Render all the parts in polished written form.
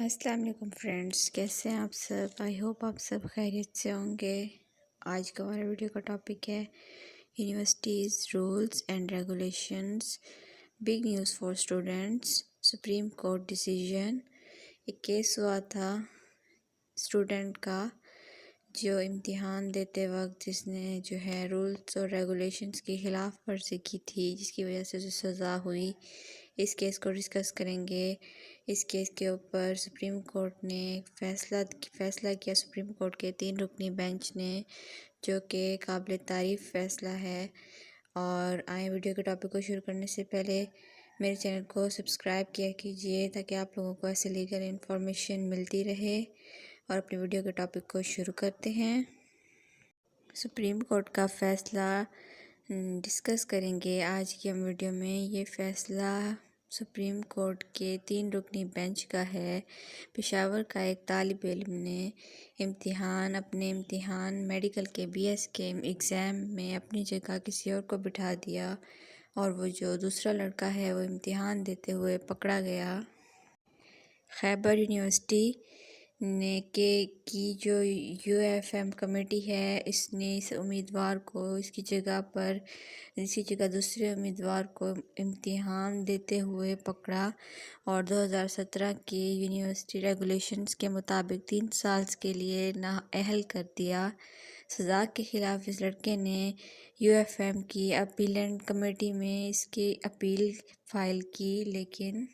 السلام علیکم فرینڈس، کیسے ہیں آپ سب؟ آئی ہوپ آپ سب خیریت سے ہوں گے۔ آج کا ہمارا ویڈیو کا ٹاپک ہے universities rules and regulations, big news for students, supreme court decision. ایک کیس ہوا تھا اسٹوڈنٹ کا جو امتحان دیتے وقت جس نے جو ہے رولز اور ریگولیشنز کی خلاف ورزی کی تھی، جس کی وجہ سے اسے سزا ہوئی۔ اس کیس کو ڈسکس کریں گے۔ اس کیس کے اوپر سپریم کورٹ نے فیصلہ کیا، سپریم کورٹ کے 3 رکنی بینچ نے، جو کہ قابل تعریف فیصلہ ہے۔ اور آئیں ویڈیو کے ٹاپک کو شروع کرنے سے پہلے میرے چینل کو سبسکرائب کیا کیجئے تاکہ آپ لوگوں کو ایسے لیگل انفارمیشن ملتی رہے۔ اور اپنے ویڈیو کے ٹاپک کو شروع کرتے ہیں۔ سپریم کورٹ کا فیصلہ ڈسکس کریں گے آج کی ہم ویڈیو میں۔ یہ فیصلہ سپریم کورٹ کے 3 رکنی بینچ کا ہے۔ پشاور کا ایک طالب علم نے اپنے امتحان میڈیکل کے BS کے ایگزام میں اپنی جگہ کسی اور کو بٹھا دیا، اور وہ جو دوسرا لڑکا ہے وہ امتحان دیتے ہوئے پکڑا گیا۔ خیبر یونیورسٹی کی جو UFM کمیٹی ہے، اس نے اس امیدوار کو اسی جگہ دوسرے امیدوار کو امتحان دیتے ہوئے پکڑا، اور 2017 کی یونیورسٹی ریگولیشنز کے مطابق 3 سال کے لیے نااہل کر دیا۔ سزا کے خلاف اس لڑکے نے UFM کی اپیلنٹ کمیٹی میں اس کی اپیل فائل کی، لیکن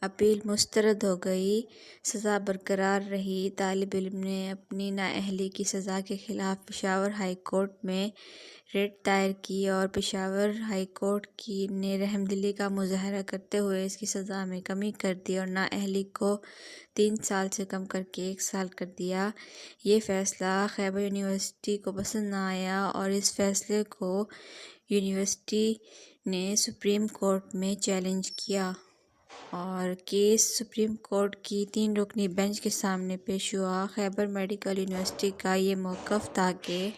اپیل مسترد ہو گئی۔ سزا برقرار رہی۔ طالب علم نے اپنی نااہلی کی سزا کے خلاف پشاور ہائی کورٹ میں ریٹ دائر کی، اور پشاور ہائی کورٹ نے رحم دلی کا مظاہرہ کرتے ہوئے اس کی سزا میں کمی کر دی اور نااہلی کو 3 سال سے کم کرکے 1 سال کر دیا۔ یہ فیصلہ خیبر یونیورسٹی کو پسند نہ آیا، اور اس فیصلے کو یونیورسٹی نے سپریم کورٹ میں چیلنج کیا، اور کیس سپریم کورٹ کی 3 رکنی بینچ کے سامنے پیش ہوا۔ خیبر میڈیکل یونیورسٹی کا یہ موقف تھا کہ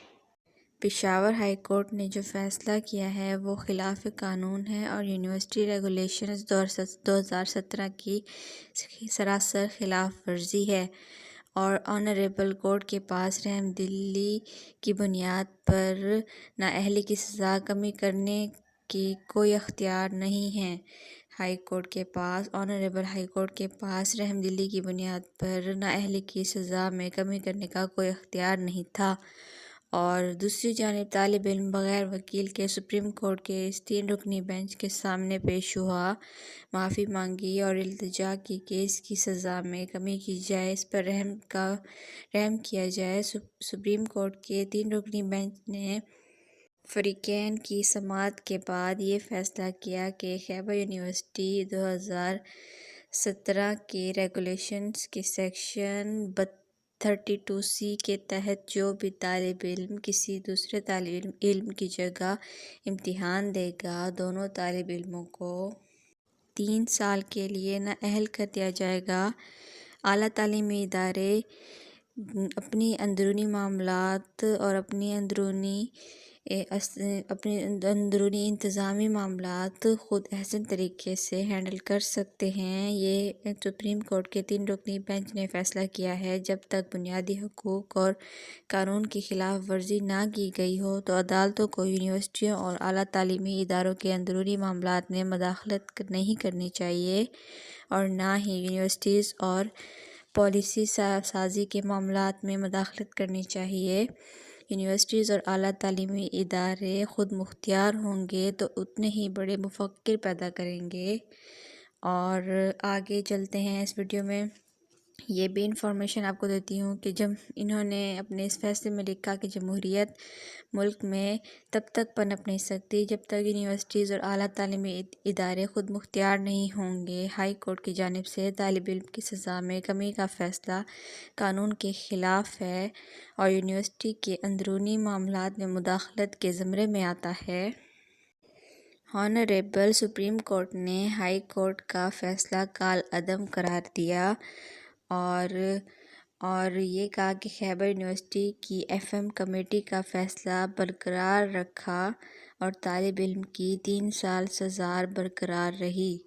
پشاور ہائی کورٹ نے جو فیصلہ کیا ہے وہ خلاف قانون ہے اور یونیورسٹی ریگولیشنز 2017 کی سراسر خلاف ورزی ہے، اور آنریبل کورٹ کے پاس رحم دلی کی بنیاد پر نااہلی کی سزا کمی کرنے کی کوئی اختیار نہیں ہے۔ آنریبل ہائی کورٹ کے پاس رحم دلی کی بنیاد پر نااہلی کی سزا میں کمی کرنے کا کوئی اختیار نہیں تھا، اور دوسری جانب طالب علم بغیر وکیل کے سپریم کورٹ کے اس 3 رکنی بینچ کے سامنے پیش ہوا، معافی مانگی اور التجا کی کہ اس کی سزا میں کمی کی جائے، اس پر رحم کیا جائے۔ سپریم کورٹ کے 3 رکنی بینچ نے فریقین کی سماعت کے بعد یہ فیصلہ کیا کہ خیبر یونیورسٹی 2017 کی ریگولیشنز کے سیکشن 32C کے تحت جو بھی طالب علم کسی دوسرے طالب علم کی جگہ امتحان دے گا، دونوں طالب علموں کو 3 سال کے لیے نااہل کر دیا جائے گا۔ اعلیٰ تعلیمی ادارے اپنی اندرونی معاملات اور اپنی اندرونی انتظامی معاملات خود احسن طریقے سے ہینڈل کر سکتے ہیں۔ یہ سپریم کورٹ کے 3 رکنی بینچ نے فیصلہ کیا ہے۔ جب تک بنیادی حقوق اور قانون کی خلاف ورزی نہ کی گئی ہو تو عدالتوں کو یونیورسٹیوں اور اعلیٰ تعلیمی اداروں کے اندرونی معاملات میں مداخلت نہیں کرنی چاہیے، اور نہ ہی یونیورسٹیز اور پالیسی سازی کے معاملات میں مداخلت کرنی چاہیے۔ یونیورسٹیز اور اعلیٰ تعلیمی ادارے خود مختار ہوں گے تو اتنے ہی بڑے مفکر پیدا کریں گے۔ اور آگے چلتے ہیں اس ویڈیو میں۔ یہ بھی انفارمیشن آپ کو دیتی ہوں کہ جب انہوں نے اپنے اس فیصلے میں لکھا کہ جمہوریت ملک میں تب تک پنپ نہیں سکتی جب تک یونیورسٹیز اور اعلیٰ تعلیمی ادارے خود مختار نہیں ہوں گے۔ ہائی کورٹ کی جانب سے طالب علم کی سزا میں کمی کا فیصلہ قانون کے خلاف ہے اور یونیورسٹی کے اندرونی معاملات میں مداخلت کے زمرے میں آتا ہے۔ آنریبل سپریم کورٹ نے ہائی کورٹ کا فیصلہ کالعدم قرار دیا، اور یہ کہا کہ خیبر یونیورسٹی کی FM کمیٹی کا فیصلہ برقرار رکھا اور طالب علم کی 3 سال سزا برقرار رہی۔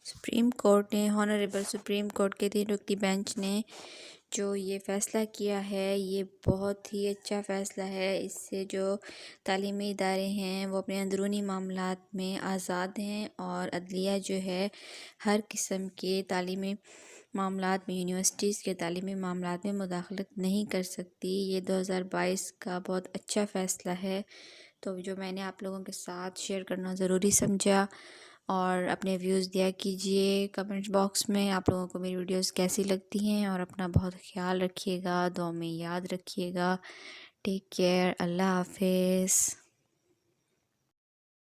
سپریم کورٹ نے ہانریبل سپریم کورٹ کے 3 رکنی بینچ نے جو یہ فیصلہ کیا ہے یہ بہت ہی اچھا فیصلہ ہے۔ اس سے جو تعلیمی ادارے ہیں وہ اپنے اندرونی معاملات میں آزاد ہیں اور عدلیہ جو ہے ہر قسم کے تعلیمی معاملات میں، یونیورسٹیز کے تعلیمی معاملات میں مداخلت نہیں کر سکتی۔ یہ 2022 کا بہت اچھا فیصلہ ہے، تو جو میں نے آپ لوگوں کے ساتھ شیئر کرنا ضروری سمجھا۔ اور اپنے ویوز دیا کیجئے کمنٹ باکس میں آپ لوگوں کو میری ویڈیوز کیسی لگتی ہیں، اور اپنا بہت خیال رکھیے گا، دعا میں یاد رکھیے گا۔ ٹیک کیئر، اللہ حافظ۔